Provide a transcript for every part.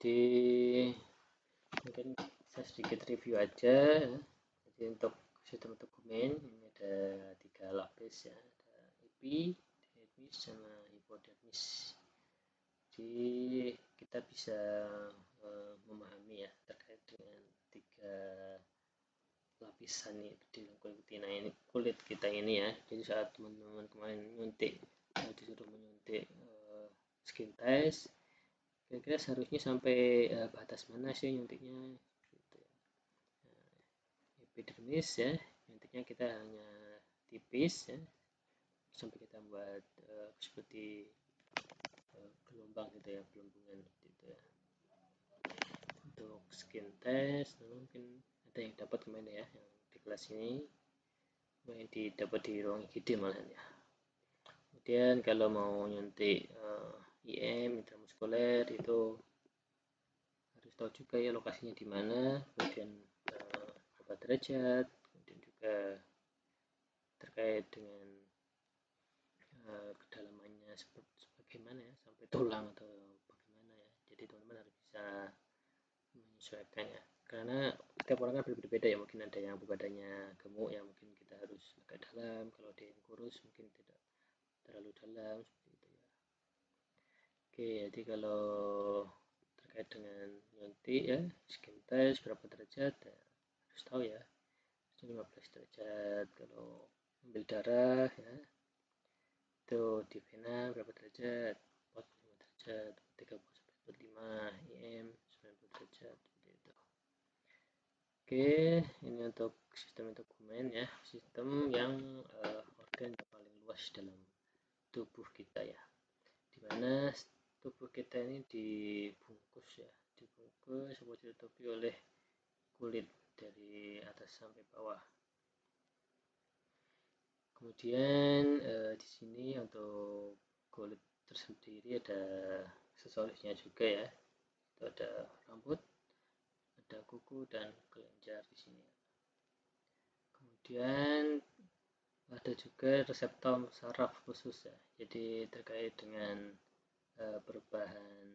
Jadi mungkin saya sedikit review aja. Jadi untuk sistem dokumen ini ada 3 lapis ya, ada epi, dermis, sama hipodermis. Jadi kita bisa memahami ya terkait dengan 3 lapisan di kulit kita ini ya. Jadi saat teman-teman kemarin nyuntik, disuruh menyuntik skin test, kira-kira seharusnya sampai batas mana sih nyuntiknya gitu ya. Epidermis ya, nyuntiknya kita hanya tipis ya, sampai kita buat seperti gelombang gitu ya, gelembungan gitu ya. Untuk skin test mungkin ada yang dapat kemana ya, yang di kelas ini yang didapat di ruang IGD malahan ya. Kemudian kalau mau nyuntik IM intramuskuler itu harus tahu juga ya lokasinya di mana, kemudian berapa derajat, kemudian juga terkait dengan kedalamannya sebagaimana ya, sampai tulang atau bagaimana ya. Jadi teman-teman harus bisa menyesuaikan ya, karena setiap orang kan berbeda-beda ya. Mungkin ada yang badannya gemuk ya, mungkin kita harus agak dalam, kalau ada yang kurus mungkin tidak terlalu dalam seperti itu ya. Oke, jadi kalau terkait dengan nyuntik ya, skin test berapa derajat ya, harus tahu ya, 15 derajat. Kalau ambil darah ya, itu di vena berapa derajat, 45 derajat, 30-45, IM 90 derajat seperti itu. Oke, ini untuk sistem dokumen ya, sistem yang organ yang paling luas dalam tubuh kita ya, dimana tubuh kita ini dibungkus ya, dibungkus seperti ditutupi oleh kulit dari atas sampai bawah. Kemudian di sini untuk kulit tersendiri ada aksesorisnya juga ya, itu ada rambut, ada kuku dan kelenjar di sini. Kemudian ada juga reseptor saraf khusus ya, jadi terkait dengan perubahan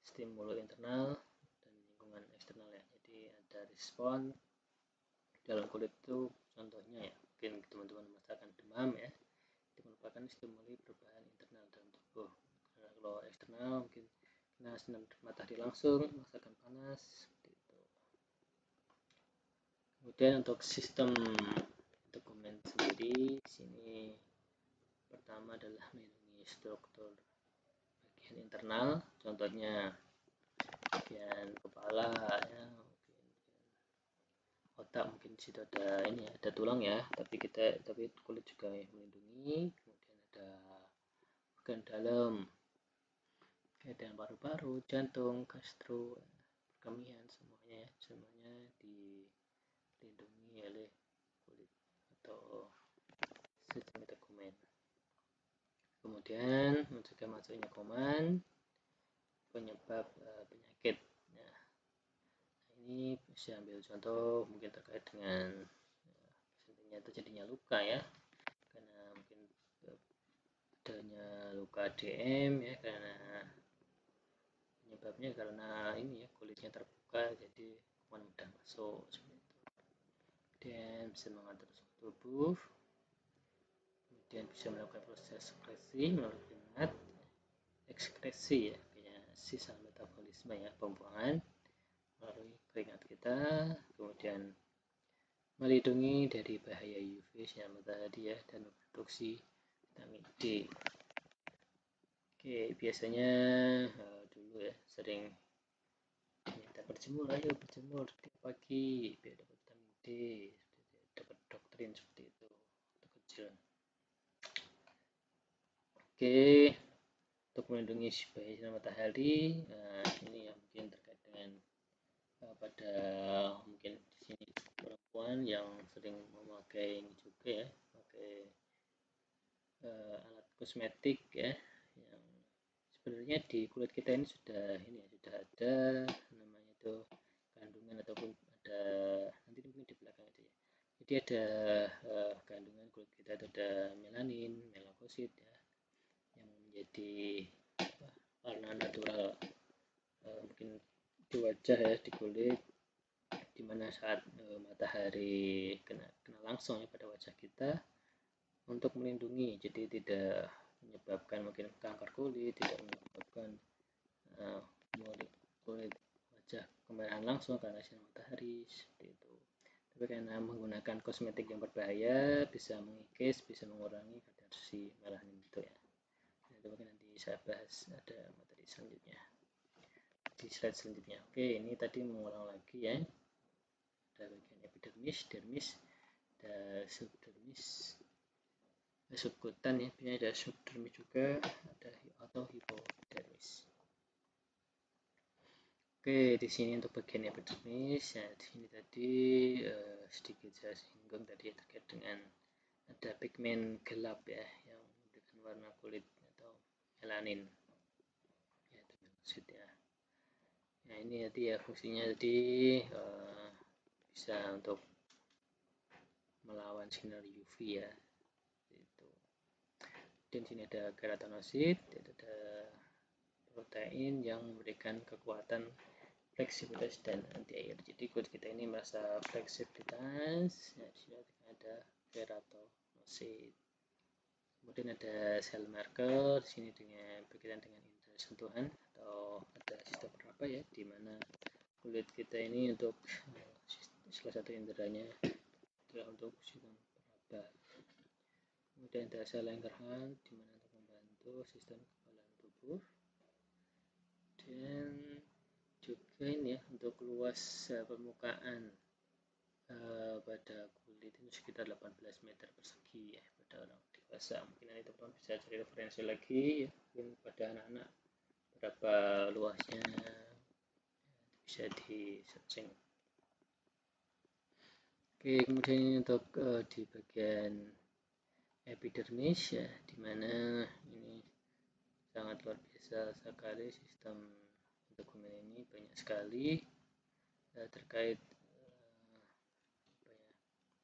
stimulus internal dan lingkungan eksternal ya. Jadi ada respon dalam kulit itu, contohnya ya, mungkin teman-teman merasakan demam ya, itu merupakan stimuli perubahan internal dalam tubuh. Karena kalau eksternal mungkin kena sinar matahari langsung, merasakan panas seperti itu. Kemudian untuk sistem dokumen sendiri, di sini pertama adalah melindungi struktur bagian internal, contohnya bagian kepala ya, mungkin otak, mungkin di situ ada ini ya, ada tulang ya, tapi kulit juga melindungi. Kemudian ada organ dalam, kayak dengan paru-paru, jantung, gastro, perkemihan, semuanya ya, semuanya dilindungi oleh kulit atau sistem dokumen. Kemudian mencegah masuknya kuman, penyebab penyakit. Nah, ini bisa ambil contoh mungkin terkait dengan terjadinya luka ya, karena mungkin adanya luka DM ya, karena penyebabnya karena ini ya, kulitnya terbuka, jadi kuman mudah masuk seperti itu. Kemudian bisa mengatur suhu tubuh, kemudian bisa melakukan proses sekresi melalui keringat, ekskresi ya, kayak sisa metabolisme ya, pembuangan melalui keringat kita. Kemudian melindungi dari bahaya UV sinar matahari ya, dan memproduksi vitamin D. Oke, biasanya dulu ya sering minta berjemur, ayo berjemur tiap pagi biar dapat vitamin D, dapat doktrin seperti itu waktu kecil. Oke, untuk melindungi bahaya sinar matahari, ini ya mungkin terkait dengan pada mungkin di sini perempuan yang sering memakai ini juga ya, pakai alat kosmetik ya, yang sebenarnya di kulit kita ini sudah ada namanya itu kandungan, ataupun ada nanti mungkin di belakang itu ya. Jadi ada kandungan kulit kita itu ada melanin, melanosit ya, yang menjadi warna natural mungkin mungkin di wajah ya, di kulit, dimana saat matahari kena langsung ya pada wajah kita, untuk melindungi, jadi tidak menyebabkan mungkin kanker kulit, tidak menyebabkan kulit wajah kemerahan langsung karena sinar matahari seperti itu. Tapi karena menggunakan kosmetik yang berbahaya, bisa mengikis, bisa mengurangi kadar si melanin itu ya. Nah, itu mungkin nanti saya bahas ada materi selanjutnya di slide selanjutnya. Oke, ini tadi mengulang lagi ya. Ada bagian epidermis, dermis, ada subdermis, subkutan ya, biasanya ada subdermis juga, ada atau hipodermis. Oke, di sini untuk bagian epidermis, ya di sini tadi sedikit saya singgung tadi terkait dengan ada pigmen gelap ya yang memberikan warna kulit atau melanin, ya itu maksud ya. Nah ini tadi ya fungsinya tadi bisa untuk melawan sinar UV ya. Itu. Dan sini ada keratinosit, ada protein yang memberikan kekuatan fleksibilitas dan anti air. Jadi kulit kita ini merasa fleksibilitas. Ya, di sini ada keratinosit. Kemudian ada sel marker di sini dengan berkaitan dengan indera sentuhan atau ada sistem peraba ya, di mana kulit kita ini untuk salah satu inderanya adalah untuk sistem peraba. Kemudian ada sel Langerhans di mana untuk membantu sistem kekebalan tubuh. Dan juga ini ya untuk luas permukaan pada kulit itu sekitar 18 meter persegi ya pada orang dewasa. Mungkin nanti teman-teman bisa cari referensi lagi ya, mungkin pada anak-anak berapa luasnya bisa di searching. Oke, kemudian ini untuk di bagian epidermis ya, dimana ini sangat luar biasa sekali sistem dokumen ini, banyak sekali terkait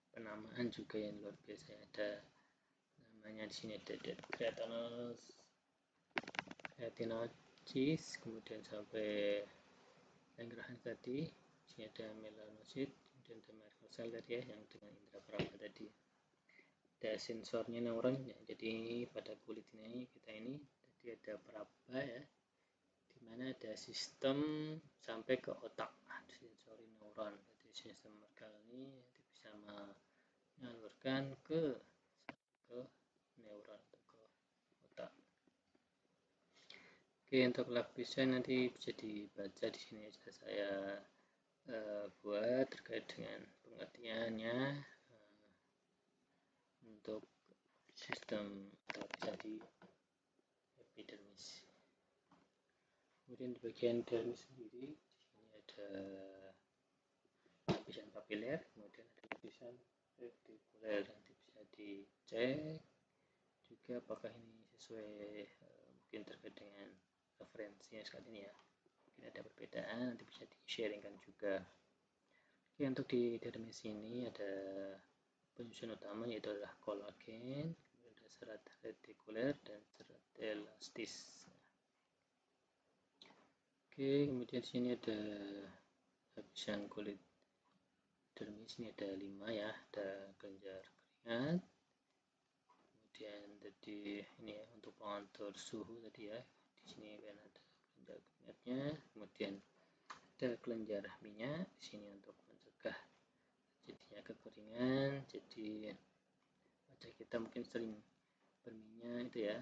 penamaan juga yang luar biasa. Ada namanya di sini ada keratinosis, kemudian sampai Langerhans tadi. Di sini ada melanosit, kemudian ada Merkel cell tadi ya yang dengan indera peraba tadi. Ada sensornya neuron ya, jadi pada kulit ini kita ini tadi ada peraba ya, dimana ada sistem sampai ke otak, sensori neuron. Jadi sistem Merkel ini bisa menyalurkan ke neuron atau ke otak. Oke, untuk lapisan nanti bisa dibaca di sini aja saya buat terkait dengan pengertiannya untuk sistem lapisan di epidermis. Kemudian di bagian dermis sendiri, di sini ada lapisan papiler, kemudian ada lapisan retikuler. Nanti bisa dicek juga apakah ini sesuai mungkin terkait dengan referensinya saat ini ya. Mungkin ada perbedaan, nanti bisa di-sharingkan juga. Oke, untuk di dermis ini ada penyusun utama yaitu adalah kolagen, kemudian ada serat retikuler dan serat elastis. Oke, kemudian di sini ada lapisan kulit dermis, ini ada 5 ya, ada kelenjar keringat, kemudian tadi ini ya untuk pengatur suhu tadi ya, di sini kan ada kelenjar keringatnya, kemudian ada kelenjar minyak di sini untuk mencegah jadinya kekeringan. Jadi wajah kita mungkin sering berminyak itu ya,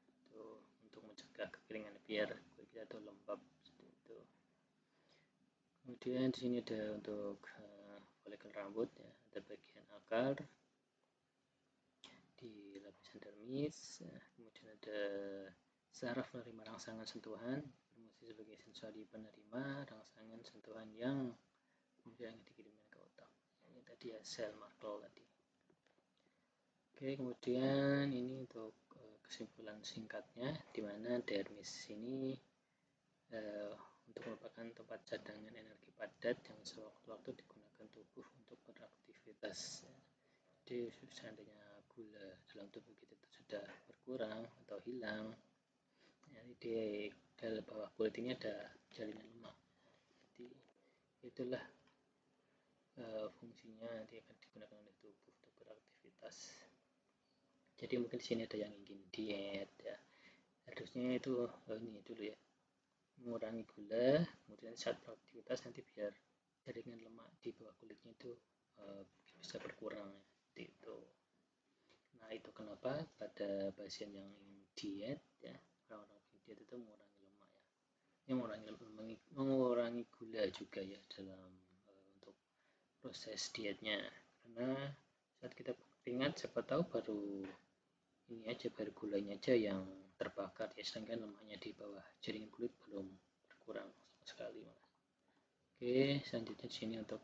itu untuk mencegah kekeringan biar kulit kita itu lembab seperti itu. Kemudian di sini ada untuk folikel rambut ya, ada bagian akar di lapisan dermis, kemudian ada saraf penerima rangsangan sentuhan, berfungsi sebagai sensori penerima rangsangan sentuhan yang kemudian dikirimkan ke otak. Ini tadi ya sel Merkel tadi. Oke, kemudian ini untuk kesimpulan singkatnya, di mana dermis ini untuk merupakan tempat cadangan energi padat yang sewaktu-waktu digunakan tubuh untuk beraktivitas. Jadi seandainya gula dalam tubuh kita itu sudah berkurang atau hilang, ya, di dalam bawah kulit ini ada jaringan lemak. Itulah fungsinya nanti akan digunakan oleh tubuh untuk beraktivitas. Jadi mungkin di sini ada yang ingin diet ya, harusnya itu ini dulu ya, mengurangi gula, kemudian saat beraktivitas nanti biar jaringan lemak di bawah kulitnya itu bisa berkurang ya, itu. Nah itu kenapa pada pasien yang ingin diet ya, orang-orang diet itu mengurangi lemak ya, yang mengurangi gula juga ya dalam untuk proses dietnya, karena saat kita ingat siapa tahu baru ini aja, baru gulanya aja yang terbakar ya, sedangkan lemaknya di bawah jaringan kulit belum berkurang sama sekali mas. Oke, selanjutnya di sini untuk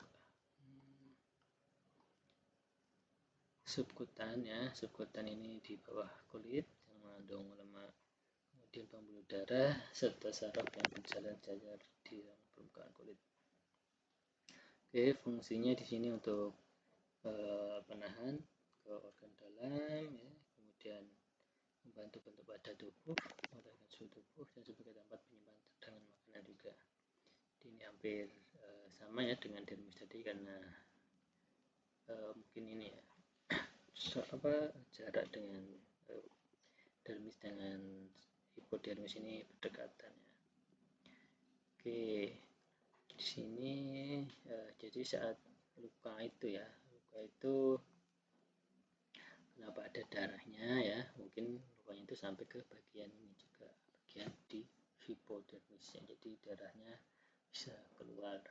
subkutan ya, subkutan ini di bawah kulit yang mengandung lemak, kemudian pembuluh darah serta saraf yang berjalan jajar di permukaan kulit. Oke, fungsinya di sini untuk penahan ke organ dalam ya, kemudian membantu bentuk badan tubuh, mengendalikan suhu tubuh, dan sebagai tempat penyimpan cadangan makanan juga. Ini hampir sama ya dengan dermis tadi, karena mungkin ini ya jarak dengan dermis dengan hipodermis ini berdekatan ya. Oke, di sini jadi saat luka itu ya, luka itu kenapa ada darahnya ya, mungkin lukanya itu sampai ke bagian ini juga, bagian di hipodermisnya, jadi darahnya bisa keluar.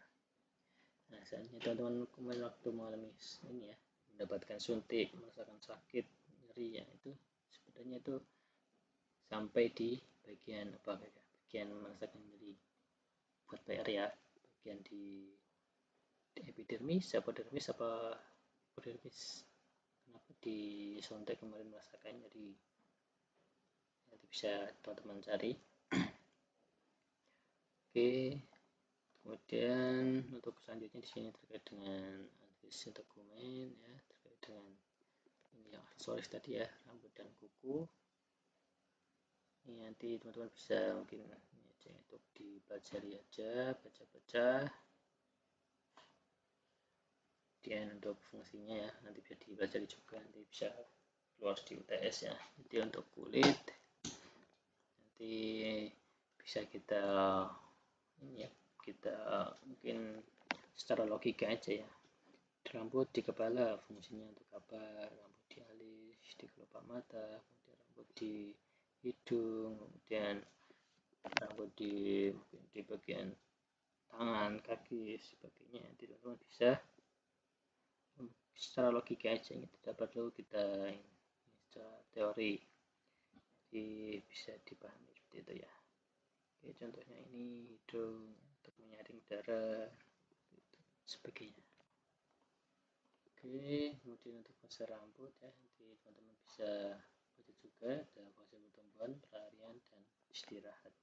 Nah seandainya teman-teman kemarin waktu mengalami ini ya, mendapatkan suntik, merasakan sakit, nyeri ya, itu sebenarnya itu sampai di bagian apa ya, bagian merasakan nyeri buat PR ya, bagian di epidermis, apodermis apa hipodermis, kenapa disuntik kemarin merasakan nyeri, nanti bisa teman-teman cari. Oke, kemudian untuk selanjutnya di sini terkait dengan analisis dokumen ya, terkait dengan ini yang aksesoris tadi ya, rambut dan kuku. Ini nanti teman-teman bisa mungkin ini aja untuk dipelajari aja, baca-baca. Kemudian untuk fungsinya ya, nanti bisa dipelajari juga, nanti bisa keluar di UTS ya. Jadi untuk kulit nanti bisa kita ini ya, kita mungkin secara logika aja ya, rambut di kepala fungsinya untuk apa, rambut di alis, di kelopak mata, kemudian rambut di hidung, kemudian rambut di bagian tangan, kaki, sebagainya. Nanti teman-teman bisa secara logika aja, gitu, tidak perlu kita secara teori, jadi bisa dipahami seperti itu ya. Oke, contohnya ini hidung untuk menyaring darah, sebagainya. Oke, kemudian untuk fase rambut ya, nanti teman-teman bisa baca juga, ada fase pertumbuhan, pelarian, dan istirahat.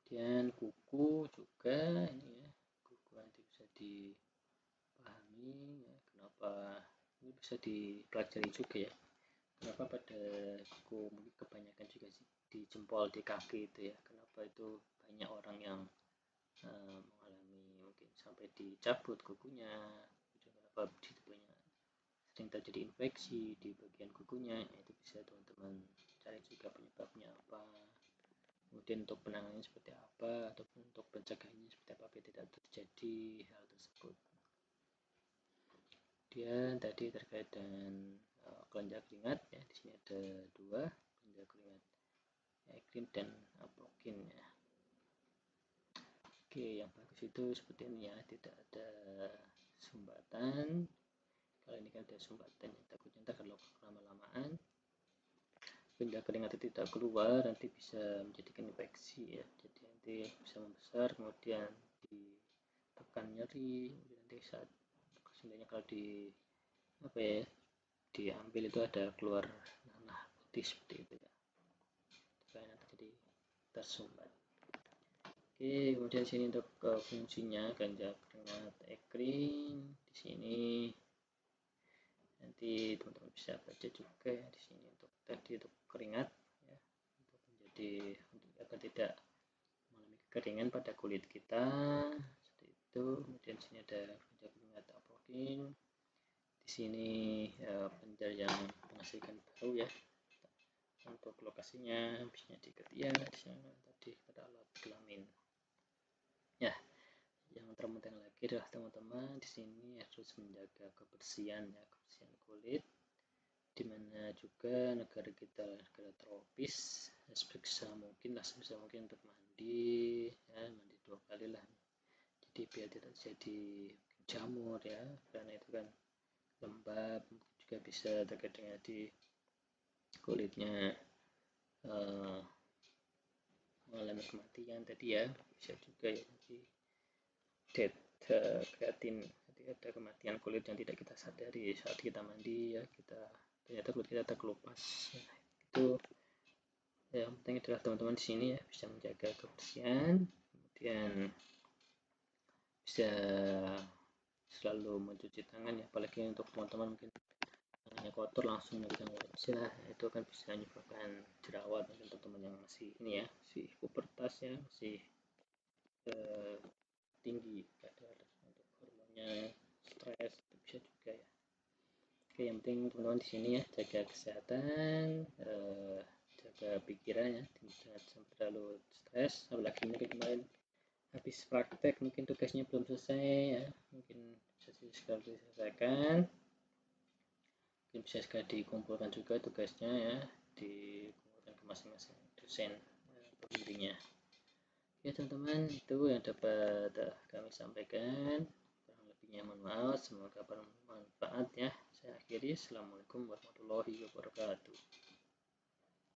Kemudian kuku juga ini ya, kuku nanti bisa dipahami ya, kenapa ini bisa dipelajari juga ya, kenapa pada kuku mungkin kebanyakan juga sih di jempol, di kaki itu ya, kenapa itu banyak orang yang mengalami mungkin sampai dicabut kukunya, kenapa itu banyak sering terjadi infeksi di bagian kukunya, itu bisa teman-teman cari juga penyebabnya apa, kemudian untuk penanganannya seperti apa, ataupun untuk pencegahannya seperti apa biar tidak terjadi hal tersebut. Kemudian tadi terkait dengan kelenjar keringat ya, di sini ada dua kelenjar keringat, ekrim dan apokin ya. Oke, yang bagus itu seperti ini ya, tidak ada sumbatan. Kalau ini kan ada sumbatan, takutnya ntar kalau lama-lamaan kelenjar keringat itu tidak keluar, nanti bisa menjadikan infeksi ya, jadi nanti bisa membesar, kemudian ditekan nyeri, kemudian nanti saat seandainya kalau di apa ya, diambil itu ada keluar nanah putih seperti itu ya, supaya nanti jadi tersumbat. Oke, kemudian sini untuk fungsinya kelenjar keringat ekrim, di sini nanti teman-teman bisa baca juga ya, di sini untuk tadi untuk keringat ya, untuk menjadi untuk agar tidak mengalami kekeringan pada kulit kita seperti itu. Kemudian sini ada keringat approaching, di sini penjal yang menghasilkan bau ya. Untuk lokasinya bisa di ketiak, di sana tadi pada alat kelamin ya. Yang terpenting lagi adalah teman-teman di sini harus menjaga kebersihan ya, kebersihan kulit, dimana juga negara kita negara tropis, sebisa mungkin untuk mandi ya, mandi 2 kali lah, jadi biar tidak jadi jamur ya, karena itu kan lembab, juga bisa terkait dengan di kulitnya mengalami kematian tadi ya, bisa juga ya nanti dead kreatin, jadi ada kematian kulit yang tidak kita sadari saat kita mandi ya, ternyata kulit kita terkelupas ya. Itu yang penting adalah teman-teman di sini ya bisa menjaga kebersihan, kemudian bisa selalu mencuci tangan ya, apalagi untuk teman-teman mungkin tangannya kotor langsung megang wajah, itu akan bisa menyebabkan jerawat untuk teman yang masih ini ya, masih pubertas ya, masih tinggi kadar untuk hormonnya, stres, itu bisa juga ya. Oke, yang penting teman-teman di sini ya jaga kesehatan, jaga pikiran ya, jangan sampai terlalu stres, apalagi mungkin kemarin habis praktek mungkin tugasnya belum selesai ya, mungkin bisa segera diselesaikan, mungkin bisa segera dikumpulkan juga tugasnya ya, dikumpulkan ke masing-masing dosen pembimbingnya. Ya teman-teman, itu yang dapat kami sampaikan, kurang lebihnya mohon maaf, semoga bermanfaat ya. Saya akhiri, assalamualaikum warahmatullahi wabarakatuh.